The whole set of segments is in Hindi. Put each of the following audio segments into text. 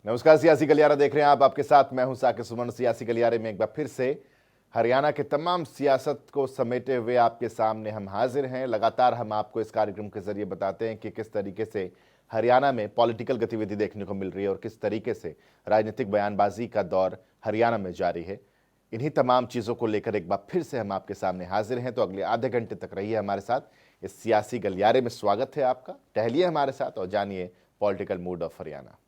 नमस्कार, सियासी गलियारा देख रहे हैं आप। आपके साथ मैं हूं साकिब सुमन। सियासी गलियारे में एक बार फिर से हरियाणा के तमाम सियासत को समेटे हुए आपके सामने हम हाजिर हैं। लगातार हम आपको इस कार्यक्रम के जरिए बताते हैं कि किस तरीके से हरियाणा में पॉलिटिकल गतिविधि देखने को मिल रही है और किस तरीके से राजनीतिक बयानबाजी का दौर हरियाणा में जारी है। इन्हीं तमाम चीज़ों को लेकर एक बार फिर से हम आपके सामने हाजिर हैं। तो अगले आधे घंटे तक रहिए हमारे साथ। इस सियासी गलियारे में स्वागत है आपका। टहलिए हमारे साथ और जानिए पॉलिटिकल मूड ऑफ हरियाणा।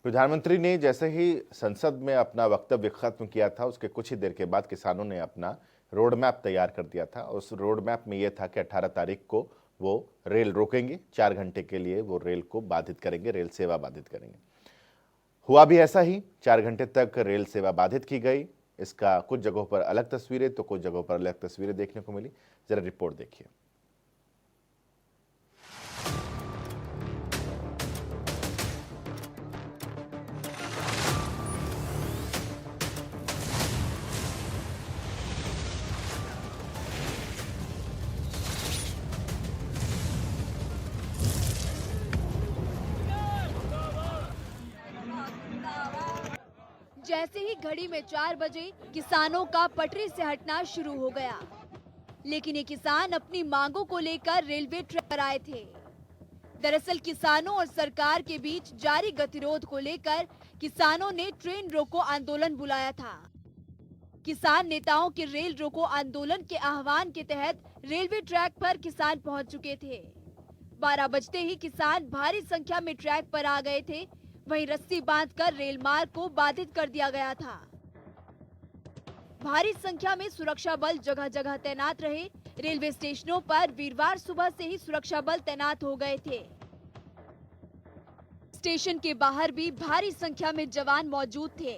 प्रधानमंत्री ने जैसे ही संसद में अपना वक्तव्य खत्म किया था, उसके कुछ ही देर के बाद किसानों ने अपना रोड मैप तैयार कर दिया था। उस रोड मैप में यह था कि 18 तारीख को वो रेल रोकेंगे, 4 घंटे के लिए वो रेल को बाधित करेंगे, रेल सेवा बाधित करेंगे। हुआ भी ऐसा ही, 4 घंटे तक रेल सेवा बाधित की गई। इसका कुछ जगहों पर अलग तस्वीरें तो कुछ जगहों पर अलग तस्वीरें देखने को मिली। जरा रिपोर्ट देखिए। जैसे ही घड़ी में 4 बजे किसानों का पटरी से हटना शुरू हो गया, लेकिन ये किसान अपनी मांगों को लेकर रेलवे ट्रैक पर आए थे। दरअसल किसानों और सरकार के बीच जारी गतिरोध को लेकर किसानों ने ट्रेन रोको आंदोलन बुलाया था। किसान नेताओं के रेल रोको आंदोलन के आह्वान के तहत रेलवे ट्रैक पर किसान पहुंच चुके थे। 12 बजते ही किसान भारी संख्या में ट्रैक पर आ गए थे। वहीं रस्सी बांधकर रेल मार्ग को बाधित कर दिया गया था। भारी संख्या में सुरक्षा बल जगह जगह तैनात रहे। रेलवे स्टेशनों पर वीरवार सुबह से ही सुरक्षा बल तैनात हो गए थे। स्टेशन के बाहर भी भारी संख्या में जवान मौजूद थे।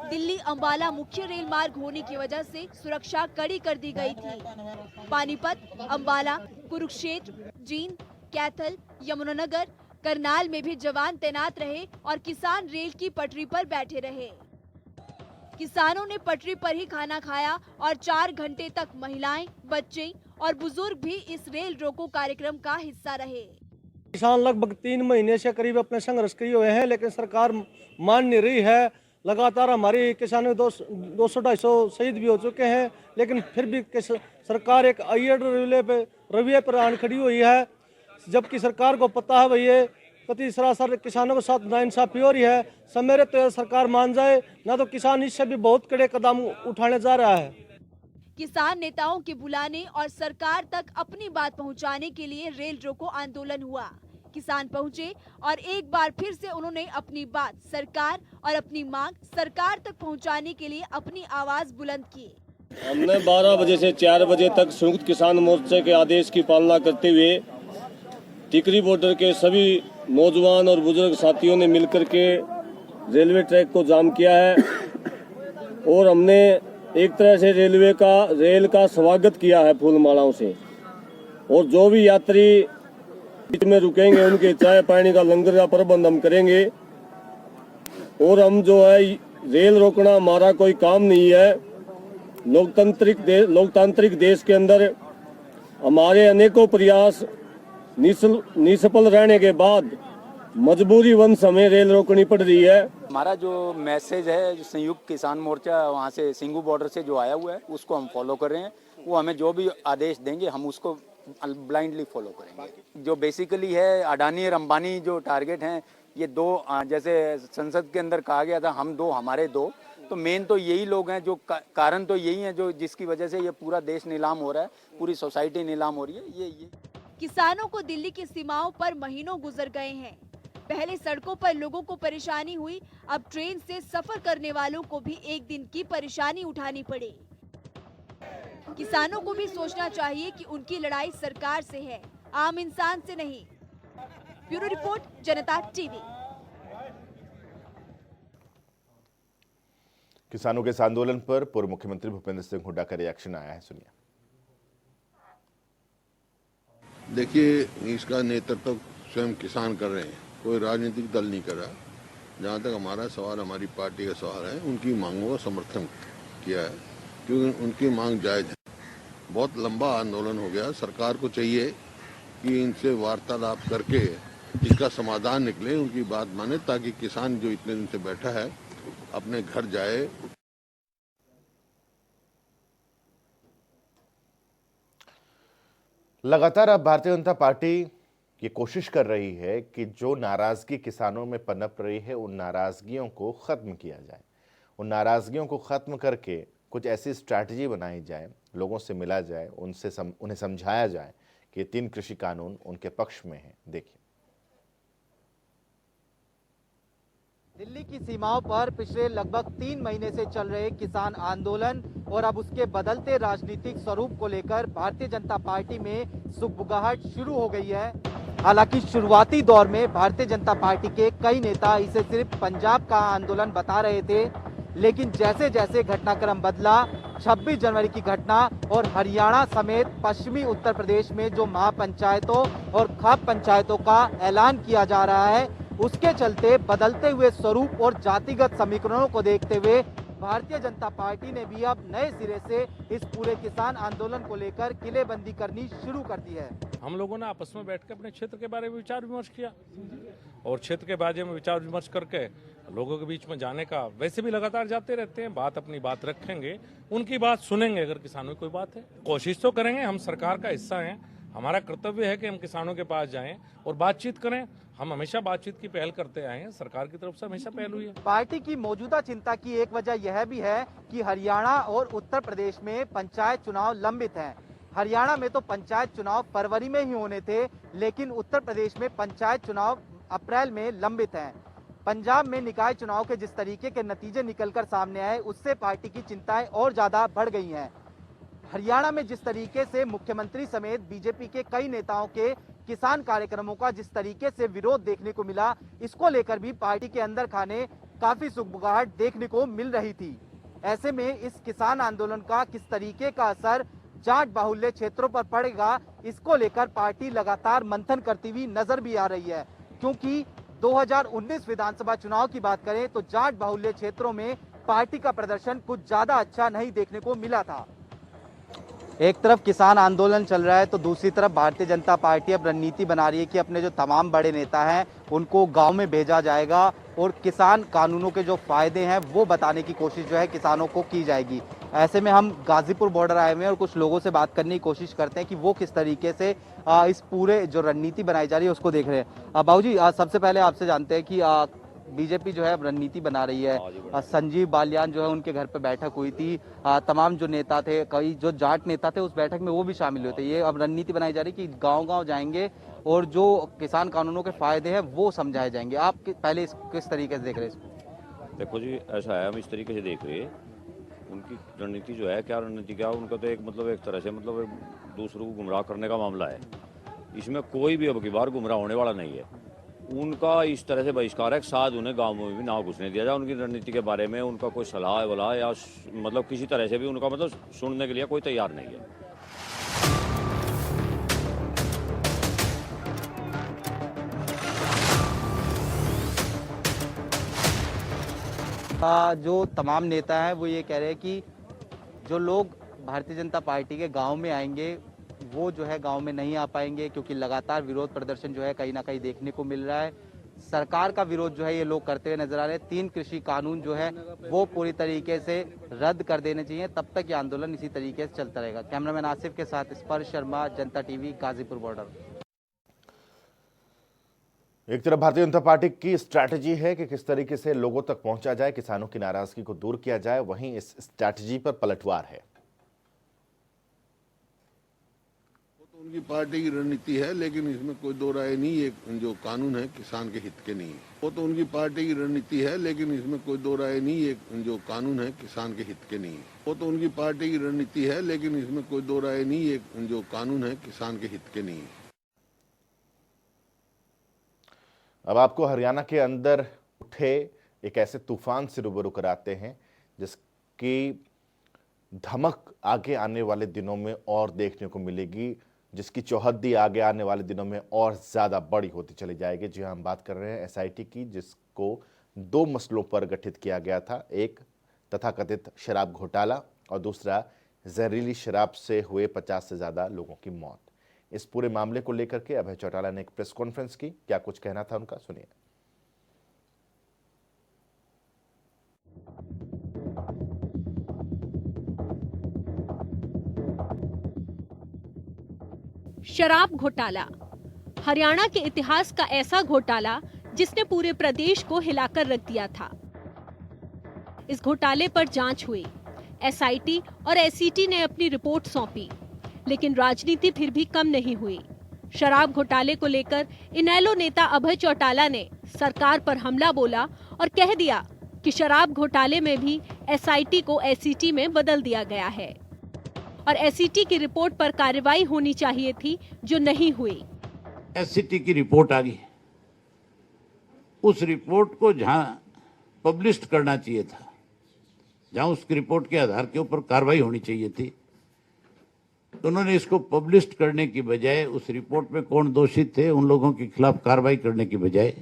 दिल्ली अंबाला मुख्य रेल मार्ग होने की वजह से सुरक्षा कड़ी कर दी गई थी। पानीपत, अंबाला, कुरुक्षेत्र, जींद, कैथल, यमुनानगर, करनाल में भी जवान तैनात रहे और किसान रेल की पटरी पर बैठे रहे। किसानों ने पटरी पर ही खाना खाया और 4 घंटे तक महिलाएं, बच्चे और बुजुर्ग भी इस रेल रोको कार्यक्रम का हिस्सा रहे। किसान लगभग 3 महीने से करीब अपने संघर्ष किए हुए हैं, लेकिन सरकार मान नहीं रही है। लगातार हमारी किसानों 200-250 शहीद भी हो चुके हैं, लेकिन फिर भी सरकार एक अय्यड़ रवैये पर आन खड़ी हुई है। जबकि सरकार को पता है भाई ये कति सरासर किसानों के साथ नाइंसाफी हो रही है। समय तो सरकार मान जाए, ना तो किसान इससे भी बहुत कड़े कदम उठाने जा रहा है। किसान नेताओं के बुलाने और सरकार तक अपनी बात पहुंचाने के लिए रेल रोको आंदोलन हुआ। किसान पहुंचे और एक बार फिर से उन्होंने अपनी बात सरकार और अपनी मांग सरकार तक पहुंचाने के लिए अपनी आवाज बुलंद की। हमने 12 बजे से 4 बजे तक संयुक्त किसान मोर्चे के आदेश की पालना करते हुए टिकरी बॉर्डर के सभी नौजवान और बुजुर्ग साथियों ने मिलकर के रेलवे ट्रैक को जाम किया है और हमने एक तरह से रेल का स्वागत किया है फूल मालाओं से। और जो भी यात्री बीच में रुकेंगे उनके चाय पानी का लंगर का प्रबंध हम करेंगे। और हम जो है रेल रोकना हमारा कोई काम नहीं है। लोकतांत्रिक देश के अंदर हमारे अनेकों प्रयास निष्फल रहने के बाद मजबूरी वंश हमें रेल रोकनी पड़ रही है। हमारा जो मैसेज है, जो संयुक्त किसान मोर्चा वहाँ से सिंगू बॉर्डर से जो आया हुआ है, उसको हम फॉलो कर रहे हैं। वो हमें जो भी आदेश देंगे हम उसको ब्लाइंडली फॉलो करेंगे। जो बेसिकली है अडानी और अंबानी जो टारगेट हैं, ये दो, जैसे संसद के अंदर कहा गया था हम दो हमारे दो, तो मेन तो यही लोग हैं। जो कारण तो यही है जो जिसकी वजह से ये पूरा देश नीलाम हो रहा है, पूरी सोसाइटी नीलाम हो रही है। ये किसानों को दिल्ली की सीमाओं पर महीनों गुजर गए हैं। पहले सड़कों पर लोगों को परेशानी हुई, अब ट्रेन से सफर करने वालों को भी एक दिन की परेशानी उठानी पड़ी। किसानों को भी सोचना चाहिए कि उनकी लड़ाई सरकार से है, आम इंसान से नहीं। ब्यूरो रिपोर्ट, जनता टीवी। किसानों के इस आंदोलन पर पूर्व मुख्यमंत्री भूपेंद्र सिंह हुड्डा का रिएक्शन आया है, सुनिए। देखिए, इसका नेतृत्व स्वयं किसान कर रहे हैं, कोई राजनीतिक दल नहीं कर रहा। जहाँ तक हमारा सवाल, हमारी पार्टी का सवाल है, उनकी मांगों का समर्थन किया है क्योंकि उनकी मांग जायज़ है। बहुत लंबा आंदोलन हो गया, सरकार को चाहिए कि इनसे वार्तालाप करके इसका समाधान निकले, उनकी बात माने, ताकि किसान जो इतने दिन से बैठा है अपने घर जाए। लगातार अब भारतीय जनता पार्टी ये कोशिश कर रही है कि जो नाराजगी किसानों में पनप रही है उन नाराजगियों को खत्म किया जाए, उन नाराजगियों को खत्म करके कुछ ऐसी स्ट्रैटेजी बनाई जाए, लोगों से मिला जाए, उन्हें समझाया जाए कि 3 कृषि कानून उनके पक्ष में है। देखिए, दिल्ली की सीमाओं पर पिछले लगभग 3 महीने से चल रहे किसान आंदोलन और अब उसके बदलते राजनीतिक स्वरूप को लेकर भारतीय जनता पार्टी में सुगबुगाहट शुरू हो गई है। हालांकि शुरुआती दौर में भारतीय जनता पार्टी के कई नेता इसे सिर्फ पंजाब का आंदोलन बता रहे थे, लेकिन जैसे जैसे घटनाक्रम बदला, 26 जनवरी की घटना और हरियाणा समेत पश्चिमी उत्तर प्रदेश में जो महापंचायतों और खाप पंचायतों का ऐलान किया जा रहा है, उसके चलते बदलते हुए स्वरूप और जातिगत समीकरणों को देखते हुए भारतीय जनता पार्टी ने भी अब नए सिरे से इस पूरे किसान आंदोलन को लेकर किलेबंदी करनी शुरू कर दी है। हम लोगों ने आपस में बैठ के अपने क्षेत्र के बारे में विचार विमर्श किया और क्षेत्र के बारे में विचार विमर्श करके लोगों के बीच में जाने का, वैसे भी लगातार जाते रहते हैं, बात अपनी बात रखेंगे, उनकी बात सुनेंगे। अगर किसानों की कोई बात है, कोशिश तो करेंगे, हम सरकार का हिस्सा हैं, हमारा कर्तव्य है कि हम किसानों के पास जाएं और बातचीत करें। हम हमेशा बातचीत की पहल करते आए हैं, सरकार की तरफ से हमेशा पहल हुई है। पार्टी की मौजूदा चिंता की एक वजह यह भी है कि हरियाणा और उत्तर प्रदेश में पंचायत चुनाव लंबित हैं। हरियाणा में तो पंचायत चुनाव फरवरी में ही होने थे, लेकिन उत्तर प्रदेश में पंचायत चुनाव अप्रैल में लंबित हैं। पंजाब में निकाय चुनाव के जिस तरीके के नतीजे निकलकर सामने आए, उससे पार्टी की चिंताएं और ज्यादा बढ़ गई हैं। हरियाणा में जिस तरीके से मुख्यमंत्री समेत बीजेपी के कई नेताओं के किसान कार्यक्रमों का जिस तरीके से विरोध देखने को मिला, इसको लेकर भी पार्टी के अंदर खाने काफी सुगबुगाहट देखने को मिल रही थी। ऐसे में इस किसान आंदोलन का किस तरीके का असर जाट बाहुल्य क्षेत्रों पर पड़ेगा, इसको लेकर पार्टी लगातार मंथन करती हुई नजर भी आ रही है, क्योंकि 2019 विधानसभा चुनाव की बात करें तो जाट बाहुल्य क्षेत्रों में पार्टी का प्रदर्शन कुछ ज्यादा अच्छा नहीं देखने को मिला था। एक तरफ किसान आंदोलन चल रहा है तो दूसरी तरफ भारतीय जनता पार्टी अब रणनीति बना रही है कि अपने जो तमाम बड़े नेता हैं उनको गांव में भेजा जाएगा और किसान कानूनों के जो फायदे हैं वो बताने की कोशिश जो है किसानों को की जाएगी। ऐसे में हम गाजीपुर बॉर्डर आए हुए हैं और कुछ लोगों से बात करने की कोशिश करते हैं कि वो किस तरीके से इस पूरे जो रणनीति बनाई जा रही है उसको देख रहे हैं। बाबूजी, सबसे पहले आपसे जानते हैं कि बीजेपी जो है रणनीति बना रही है। संजीव बालियान जो है उनके घर पे बैठक हुई थी, तमाम जो नेता थे, कई जो जाट नेता थे उस बैठक में वो भी शामिल हुए थे। ये अब रणनीति बनाई जा रही है कि गांव-गांव जाएंगे और जो किसान कानूनों के फायदे हैं वो समझाए जाएंगे। आप पहले किस तरीके से देख रहे हैं इसको? देखो जी, ऐसा है, हम इस तरीके से देख रहे हैं उनकी रणनीति जो है, क्या रणनीति क्या, उनका तो एक तरह से दूसरों को गुमराह करने का मामला है। इसमें कोई भी अब की बार गुमराह होने वाला नहीं है। उनका इस तरह से बहिष्कार है कि शायद उन्हें गाँव में भी ना घुसने दिया जाए। उनकी रणनीति के बारे में उनका कोई सलाह वलाह या किसी तरह से भी उनका सुनने के लिए कोई तैयार नहीं है। जो तमाम नेता हैं वो ये कह रहे हैं कि जो लोग भारतीय जनता पार्टी के गांव में आएंगे वो जो है गांव में नहीं आ पाएंगे, क्योंकि लगातार विरोध प्रदर्शन जो है कहीं ना कहीं देखने को मिल रहा है। सरकार का विरोध जो है ये लोग करते हुए नजर आ रहे हैं। 3 कृषि कानून जो है वो पूरी तरीके से रद्द कर देने चाहिए, तब तक ये आंदोलन इसी तरीके से चलता रहेगा। कैमरामैन आसिफ के साथ स्पर्श शर्मा, जनता टीवी, गाजीपुर बॉर्डर। एक तरफ भारतीय जनता पार्टी की स्ट्रैटेजी है कि किस तरीके से लोगों तक पहुंचा जाए, किसानों की नाराजगी को दूर किया जाए, वहीं इस स्ट्रैटेजी पर पलटवार है। उनकी पार्टी की रणनीति है, लेकिन इसमें कोई दो राय नहीं, ये जो कानून है किसान के हित के नहीं है। वो तो उनकी पार्टी की रणनीति है, लेकिन इसमें कोई दो राय नहीं, ये जो कानून है किसान के हित के नहीं है। वो तो उनकी पार्टी की रणनीति है, लेकिन इसमें कोई दो राय नहीं, ये जो कानून है किसान के हित के नहीं है। अब आपको हरियाणा के अंदर उठे एक ऐसे तूफान से रूबरू कराते हैं जिसकी धमक आगे आने वाले दिनों में और देखने को मिलेगी। जिसकी चौहद्दी आगे आने वाले दिनों में और ज़्यादा बड़ी होती चली जाएगी। जी हाँ, हम बात कर रहे हैं एसआईटी की, जिसको 2 मसलों पर गठित किया गया था। एक तथाकथित शराब घोटाला और दूसरा जहरीली शराब से हुए 50 से ज़्यादा लोगों की मौत। इस पूरे मामले को लेकर के अभय चौटाला ने एक प्रेस कॉन्फ्रेंस की। क्या कुछ कहना था उनका, सुनिए। शराब घोटाला हरियाणा के इतिहास का ऐसा घोटाला जिसने पूरे प्रदेश को हिलाकर रख दिया था। इस घोटाले पर जांच हुई, एसआईटी और एसीटी ने अपनी रिपोर्ट सौंपी, लेकिन राजनीति फिर भी कम नहीं हुई। शराब घोटाले को लेकर इनेलो नेता अभय चौटाला ने सरकार पर हमला बोला और कह दिया कि शराब घोटाले में भी एसआईटी को एसीटी में बदल दिया गया है और एसीटी की रिपोर्ट पर कार्रवाई होनी चाहिए थी, जो नहीं हुई। एससीटी की रिपोर्ट आ गई, उस रिपोर्ट को जहां पब्लिश करना चाहिए था, जहां उसकी रिपोर्ट के आधार के ऊपर कार्रवाई होनी चाहिए थी, तो उन्होंने इसको पब्लिश करने की बजाय, उस रिपोर्ट में कौन दोषी थे उन लोगों के खिलाफ कार्रवाई करने की बजाय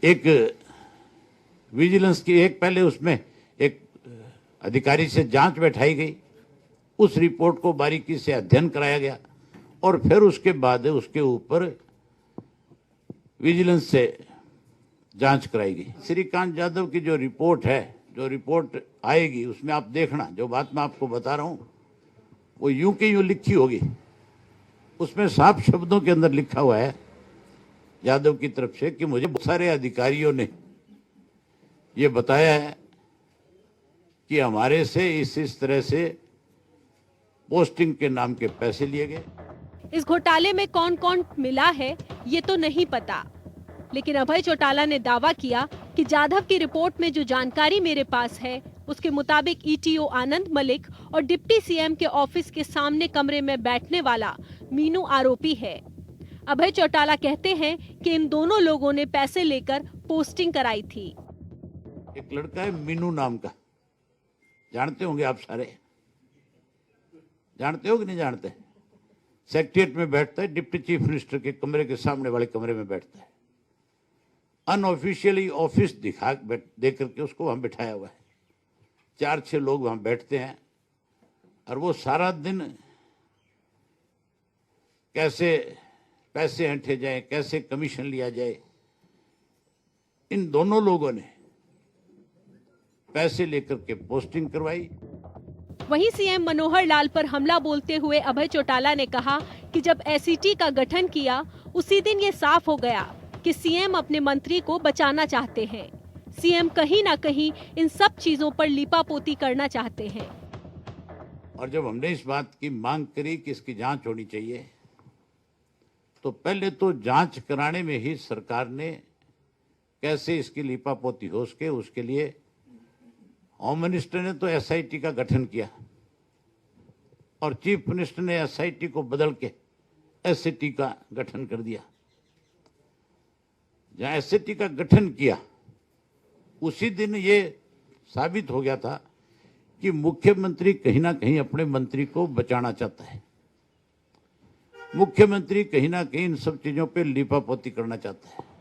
एक विजिलेंस की पहले उसमें एक अधिकारी से जांच बैठाई गई, उस रिपोर्ट को बारीकी से अध्ययन कराया गया और फिर उसके बाद उसके ऊपर विजिलेंस से जांच कराई गई। श्रीकांत यादव की जो रिपोर्ट है, जो रिपोर्ट आएगी, उसमें आप देखना, जो बात मैं आपको बता रहा हूं वो यूं के यूं लिखी होगी। उसमें साफ शब्दों के अंदर लिखा हुआ है यादव की तरफ से कि मुझे बहुत सारे अधिकारियों ने ये बताया है कि हमारे से इस तरह से पोस्टिंग के नाम के पैसे लिए गए। इस घोटाले में कौन कौन मिला है ये तो नहीं पता, लेकिन अभय चौटाला ने दावा किया कि जाधव की रिपोर्ट में जो जानकारी मेरे पास है उसके मुताबिक ईटीओ आनंद मलिक और डिप्टी सीएम के ऑफिस के सामने कमरे में बैठने वाला मीनू आरोपी है। अभय चौटाला कहते हैं कि इन दोनों लोगों ने पैसे लेकर पोस्टिंग कराई थी। एक लड़का है मीनू नाम का, जानते होंगे आप सारे, जानते हो कि नहीं जानते? सेक्रेटरीट में बैठता है, डिप्टी चीफ मिनिस्टर के कमरे के सामने वाले कमरे में बैठता है। अनऑफिशियली ऑफिस दे करके उसको वहां बिठाया हुआ है। 4-6 लोग वहां बैठते हैं और वो सारा दिन कैसे पैसे ऐंठे जाए, कैसे कमीशन लिया जाए, इन दोनों लोगों ने पैसे लेकर के पोस्टिंग करवाई। वहीं सीएम मनोहर लाल पर हमला बोलते हुए अभय चौटाला ने कहा कि जब एसीटी का गठन किया उसी दिन ये साफ हो गया कि सीएम अपने मंत्री को बचाना चाहते हैं। सीएम कहीं ना कहीं इन सब चीजों पर लीपापोती करना चाहते हैं। और जब हमने इस बात की मांग करी कि इसकी जांच होनी चाहिए, तो पहले तो जांच कराने में ही सरकार ने कैसे इसकी लीपापोती हो सके, उसके लिए होम मिनिस्टर ने तो एसआईटी का गठन किया और चीफ मिनिस्टर ने एसआईटी को बदल के एससीटी का गठन कर दिया। जहां एससीटी का गठन किया उसी दिन ये साबित हो गया था कि मुख्यमंत्री कहीं ना कहीं अपने मंत्री को बचाना चाहता है। मुख्यमंत्री कहीं ना कहीं इन सब चीजों पे लीपापोती करना चाहता है।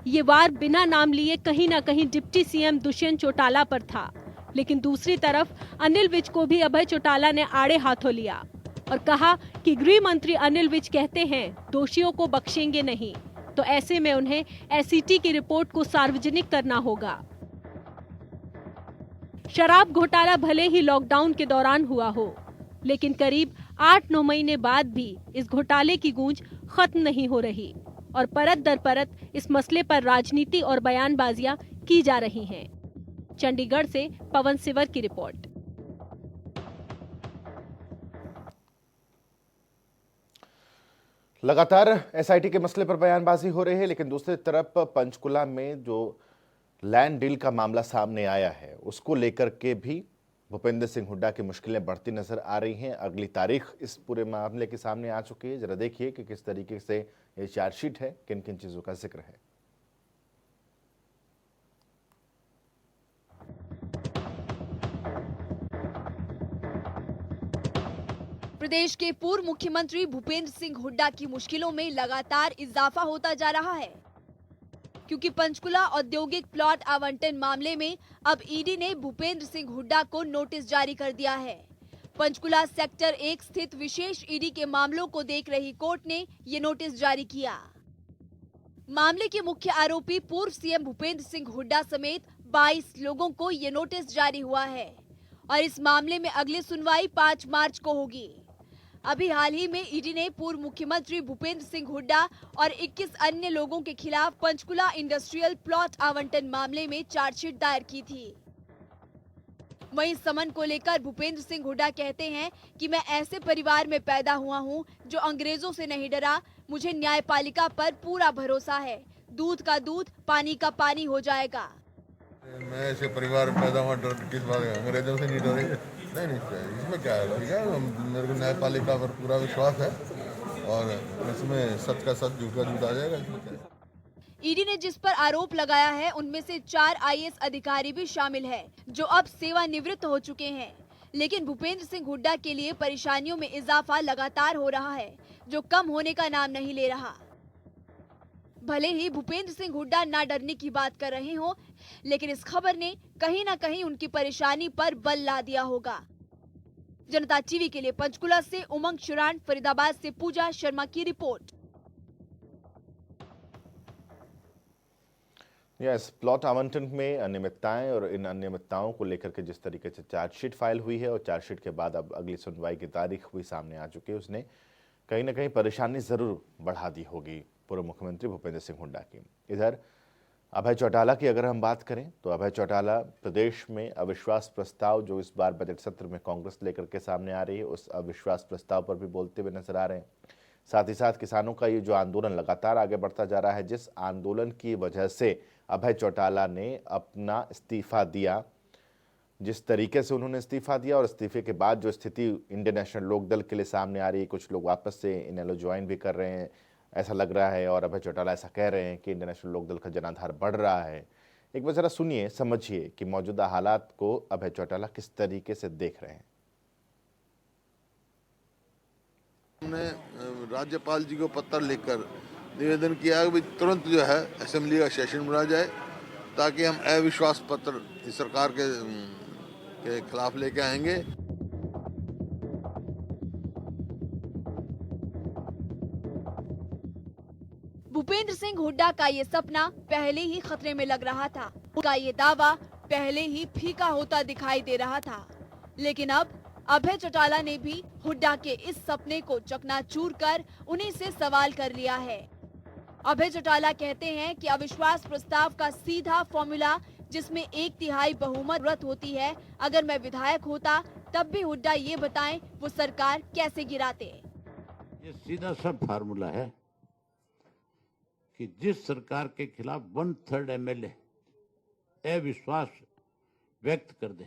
ये वार बिना नाम लिए कहीं ना कहीं डिप्टी सीएम दुष्यंत चौटाला पर था, लेकिन दूसरी तरफ अनिल विज को भी अभय चौटाला ने आड़े हाथों लिया और कहा कि गृह मंत्री अनिल विज कहते हैं दोषियों को बख्शेंगे नहीं, तो ऐसे में उन्हें एसीटी की रिपोर्ट को सार्वजनिक करना होगा। शराब घोटाला भले ही लॉकडाउन के दौरान हुआ हो, लेकिन करीब 8-9 महीने बाद भी इस घोटाले की गूंज खत्म नहीं हो रही और परत दर परत इस मसले पर राजनीति और बयानबाजियां की जा रही हैं। चंडीगढ़ से पवन सिवर की रिपोर्ट। लगातार एसआईटी के मसले पर बयानबाजी हो रही है, लेकिन दूसरी तरफ पंचकुला में जो लैंड डील का मामला सामने आया है उसको लेकर के भी भूपेंद्र सिंह हुड्डा की मुश्किलें बढ़ती नजर आ रही हैं। अगली तारीख इस पूरे मामले के सामने आ चुकी है। जरा देखिए कि किस तरीके से ये चार्जशीट है, किन किन चीजों का जिक्र है। प्रदेश के पूर्व मुख्यमंत्री भूपेंद्र सिंह हुड्डा की मुश्किलों में लगातार इजाफा होता जा रहा है, क्योंकि पंचकुला औद्योगिक प्लॉट आवंटन मामले में अब ईडी ने भूपेंद्र सिंह हुड्डा को नोटिस जारी कर दिया है। पंचकुला सेक्टर 1 स्थित विशेष ईडी के मामलों को देख रही कोर्ट ने ये नोटिस जारी किया। मामले के मुख्य आरोपी पूर्व सीएम भूपेंद्र सिंह हुड्डा समेत 22 लोगों को ये नोटिस जारी हुआ है और इस मामले में अगली सुनवाई 5 मार्च को होगी। अभी हाल ही में ईडी ने पूर्व मुख्यमंत्री भूपेंद्र सिंह हुड्डा और 21 अन्य लोगों के खिलाफ पंचकुला इंडस्ट्रियल प्लॉट आवंटन मामले में चार्जशीट दायर की थी। वहीं समन को लेकर भूपेंद्र सिंह हुड्डा कहते हैं कि मैं ऐसे परिवार में पैदा हुआ हूं जो अंग्रेजों से नहीं डरा। मुझे न्यायपालिका पर पूरा भरोसा है। दूध का दूध, पानी का पानी हो जाएगा। मैं ऐसे परिवार में पैदा हुआ, डर किस बात का? अंग्रेजों से नहीं डरेंगे? नहीं, इसमें क्या है? ठीक है, मेरे को न्यायपालिका पर पूरा विश्वास है और इसमें सच का सच, झूठ का झूठ आ जाएगा। इसमें क्या है? ईडी ने जिस पर आरोप लगाया है उनमें से 4 आईएएस अधिकारी भी शामिल है, जो अब सेवानिवृत्त हो चुके हैं। लेकिन भूपेंद्र सिंह हुड्डा के लिए परेशानियों में इजाफा लगातार हो रहा है, जो कम होने का नाम नहीं ले रहा। भले ही भूपेंद्र सिंह हुड्डा ना डरने की बात कर रहे हो, लेकिन इस खबर ने कहीं ना कहीं उनकी परेशानी पर बल ला दिया होगा। जनता टीवी के लिए पंचकुला से उमंग शुरान, फरीदाबाद से पूजा शर्मा की रिपोर्ट। यस, प्लॉट आवंटन में अनियमितताएं और इन अनियमितताओं को लेकर के जिस तरीके से चार्जशीट फाइल हुई है और चार्जशीट के बाद अब अगली सुनवाई की तारीख भी सामने आ चुकी है, उसने कहीं ना कहीं परेशानी जरूर बढ़ा दी होगी पूर्व मुख्यमंत्री भूपेंद्र सिंह हुड्डा की। इधर अभय चौटाला की अगर हम बात करें तो अभय चौटाला प्रदेश में अविश्वास प्रस्ताव जो इस बार बजट सत्र में कांग्रेस लेकर के सामने आ रही है, उस अविश्वास प्रस्ताव पर भी बोलते हुए नजर आ रहे हैं। साथ ही साथ किसानों का ये जो आंदोलन लगातार आगे बढ़ता जा रहा है, जिस आंदोलन की वजह से अभय चौटाला ने अपना इस्तीफा दिया, जिस तरीके से उन्होंने इस्तीफा दिया और इस्तीफे के बाद जो स्थिति इंडियन नेशनल लोकदल के लिए सामने आ रही है, कुछ लोग वापस से इनेलो ज्वाइन भी कर रहे हैं ऐसा लग रहा है, और अभय चौटाला ऐसा कह रहे हैं कि इंडियन नेशनल लोकदल का जनाधार बढ़ रहा है। एक बार जरा सुनिए, समझिए कि मौजूदा हालात को अभय चौटाला किस तरीके से देख रहे हैं। हमने राज्यपाल जी को पत्र लिखकर निवेदन किया कि तुरंत जो है असेंबली का सेशन बुलाया जाए, ताकि हम अविश्वास पत्र इस सरकार के खिलाफ लेके आएंगे। भूपेंद्र सिंह हुड्डा का ये सपना पहले ही खतरे में लग रहा था। उनका ये दावा पहले ही फीका होता दिखाई दे रहा था, लेकिन अब अभय चौटाला ने भी हुड्डा के इस सपने को चकनाचूर कर उन्हीं से सवाल कर लिया है। अभय चौटाला कहते हैं कि अविश्वास प्रस्ताव का सीधा फॉर्मूला, जिसमें 1/3 बहुमत होती है, अगर मैं विधायक होता तब भी हुड्डा ये बताएं वो सरकार कैसे गिराते। ये सीधा सा फार्मूला है कि जिस सरकार के खिलाफ 1/3 एमएलए अविश्वास व्यक्त कर दे।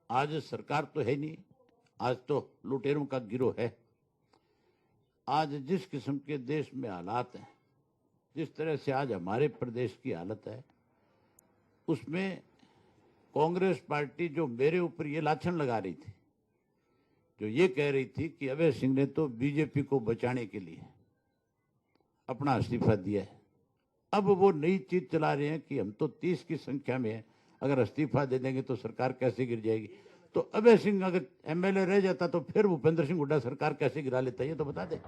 आज सरकार तो है नहीं, आज तो लुटेरों का गिरोह है। आज जिस किस्म के देश में हालात हैं, जिस तरह से आज हमारे प्रदेश की हालत है, उसमें कांग्रेस पार्टी जो मेरे ऊपर ये लाछन लगा रही थी, जो ये कह रही थी कि अभय सिंह ने तो बीजेपी को बचाने के लिए अपना इस्तीफा दिया है, अब वो नई चीज चला रहे हैं कि हम तो 30 की संख्या में हैं, अगर इस्तीफा दे देंगे तो सरकार कैसे गिर जाएगी। तो अभय सिंह अगर एमएलए रह जाता तो फिर भूपेंद्र सिंह हुड्डा सरकार कैसे गिरा लेता, ये तो बता दे।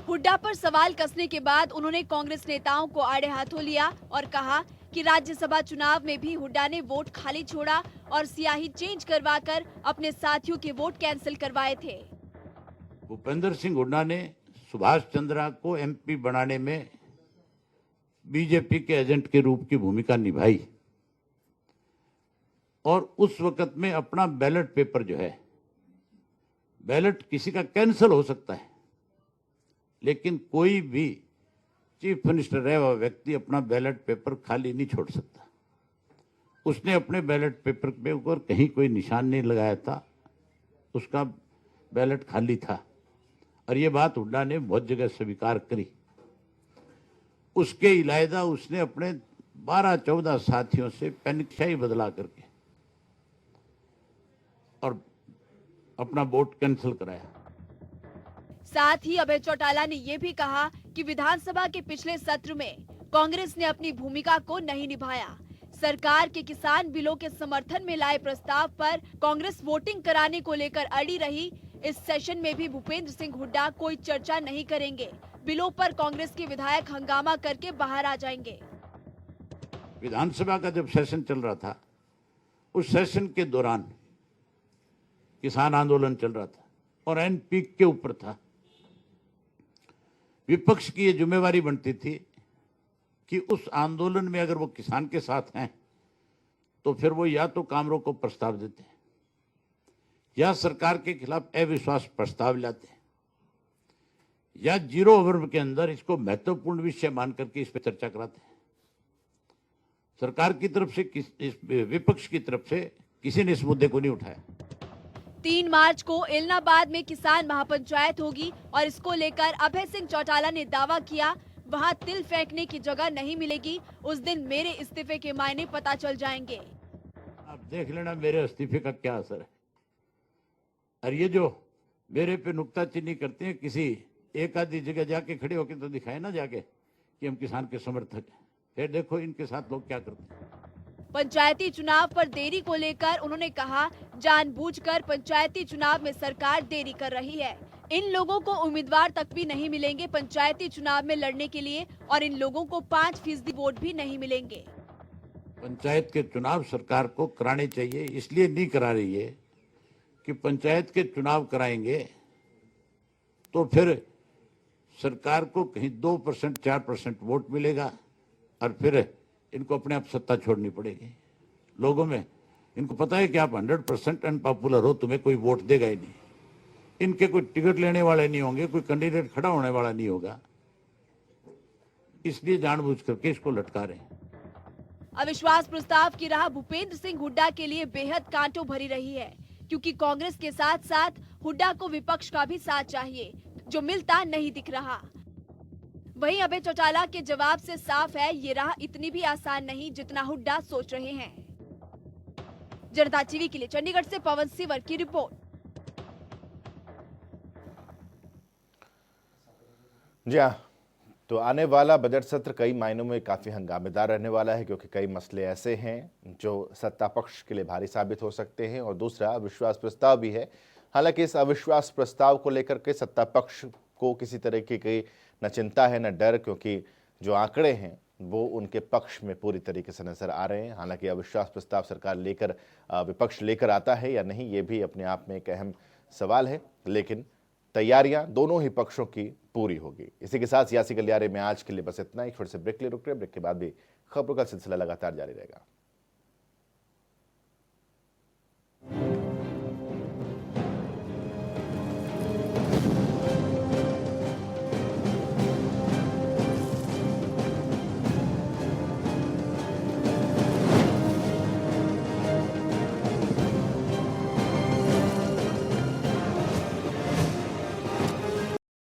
हुड्डा पर सवाल कसने के बाद उन्होंने कांग्रेस नेताओं को आड़े हाथों लिया और कहा कि राज्यसभा चुनाव में भी हुड्डा ने वोट खाली छोड़ा और स्याही चेंज करवाकर अपने साथियों के वोट कैंसिल करवाए थे। भूपेंद्र सिंह हुड्डा ने सुभाष चंद्रा को एमपी बनाने में बीजेपी के एजेंट के रूप की भूमिका निभाई और उस वक्त में अपना बैलेट पेपर जो है, बैलेट किसी का कैंसिल हो सकता है, लेकिन कोई भी चीफ मिनिस्टर रहे हुआ व्यक्ति अपना बैलेट पेपर खाली नहीं छोड़ सकता। उसने अपने बैलेट पेपर पे ऊपर कहीं कोई निशान नहीं लगाया था, उसका बैलेट खाली था और ये बात हुड्डा ने बहुत जगह स्वीकार करी। उसके इलायदा उसने अपने 12-14 साथियों से पेनशाही बदला करके और अपना वोट कैंसिल कराया। साथ ही अभय चौटाला ने ये भी कहा कि विधानसभा के पिछले सत्र में कांग्रेस ने अपनी भूमिका को नहीं निभाया। सरकार के किसान बिलों के समर्थन में लाए प्रस्ताव पर कांग्रेस वोटिंग कराने को लेकर अड़ी रही। इस सेशन में भी भूपेंद्र सिंह हुड्डा कोई चर्चा नहीं करेंगे। बिलों पर कांग्रेस के विधायक हंगामा करके बाहर आ जाएंगे। विधानसभा का जब सेशन चल रहा था, उस सेशन के दौरान किसान आंदोलन चल रहा था और एन पीक के ऊपर था। विपक्ष की ये जिम्मेवारी बनती थी कि उस आंदोलन में अगर वो किसान के साथ हैं तो फिर वो या तो काम रोको प्रस्ताव देते हैं या सरकार के खिलाफ अविश्वास प्रस्ताव लाते हैं या 0 ओवर के अंदर इसको महत्वपूर्ण विषय मान करके इस पर चर्चा कराते हैं। सरकार की तरफ से विपक्ष की तरफ से किसी ने इस मुद्दे को नहीं उठाया। 3 मार्च को एलनाबाद में किसान महापंचायत होगी और इसको लेकर अभय सिंह चौटाला ने दावा किया, वहां तिल फेंकने की जगह नहीं मिलेगी। उस दिन मेरे इस्तीफे के मायने पता चल जाएंगे। आप देख लेना मेरे इस्तीफे का क्या असर है। और ये जो मेरे पे नुक्ताचीनी करते हैं, किसी एक आधी जगह जाके खड़े होकर तो दिखाए ना जाके कि हम किसान के समर्थक हैं। फिर देखो इनके साथ लोग क्या करते हैं। पंचायती चुनाव पर देरी को लेकर उन्होंने कहा, जानबूझकर पंचायती चुनाव में सरकार देरी कर रही है। इन लोगों को उम्मीदवार तक भी नहीं मिलेंगे पंचायती चुनाव में लड़ने के लिए और इन लोगों को 5% वोट भी नहीं मिलेंगे। पंचायत के चुनाव सरकार को कराने चाहिए, इसलिए नहीं करा रही है कि पंचायत के चुनाव कराएंगे तो फिर सरकार को कहीं 2% 4% वोट मिलेगा और फिर इनको अपने आप सत्ता छोड़नी पड़ेगी। लोगों में इनको पता है कि आप 100% अनपॉपुलर हो, तुम्हें कोई वोट देगा ही नहीं। इनके कोई टिकट लेने वाले नहीं होंगे, कोई कैंडिडेट खड़ा होने वाला नहीं होगा, इसलिए जानबूझ करके इसको लटका रहे हैं। अविश्वास प्रस्ताव की राह भूपेंद्र सिंह हुड्डा के लिए बेहद कांटों भरी रही है, क्योंकि कांग्रेस के साथ साथ हुड्डा को विपक्ष का भी साथ चाहिए, जो मिलता नहीं दिख रहा। वहीं अभय चौटाला के जवाब से साफ है, ये राह इतनी भी आसान नहीं जितना हुड्डा सोच रहे हैं। जनता टीवी के लिए चंडीगढ़ से पवन सिवर की रिपोर्ट। जी हाँ, तो आने वाला बजट सत्र कई मायनों में काफ़ी हंगामेदार रहने वाला है, क्योंकि कई मसले ऐसे हैं जो सत्ता पक्ष के लिए भारी साबित हो सकते हैं और दूसरा अविश्वास प्रस्ताव भी है। हालांकि इस अविश्वास प्रस्ताव को लेकर के सत्ता पक्ष को किसी तरह की न चिंता है न डर, क्योंकि जो आंकड़े हैं वो उनके पक्ष में पूरी तरीके से नजर आ रहे हैं। हालांकि अविश्वास प्रस्ताव सरकार लेकर विपक्ष लेकर आता है या नहीं, ये भी अपने आप में एक अहम सवाल है, लेकिन तैयारियां दोनों ही पक्षों की पूरी होगी। इसी के साथ सियासी गलियारे में आज के लिए बस इतना ही। छोटे से ब्रेक ले रुक रहे, ब्रेक के बाद भी खबरों का सिलसिला लगातार जारी रहेगा।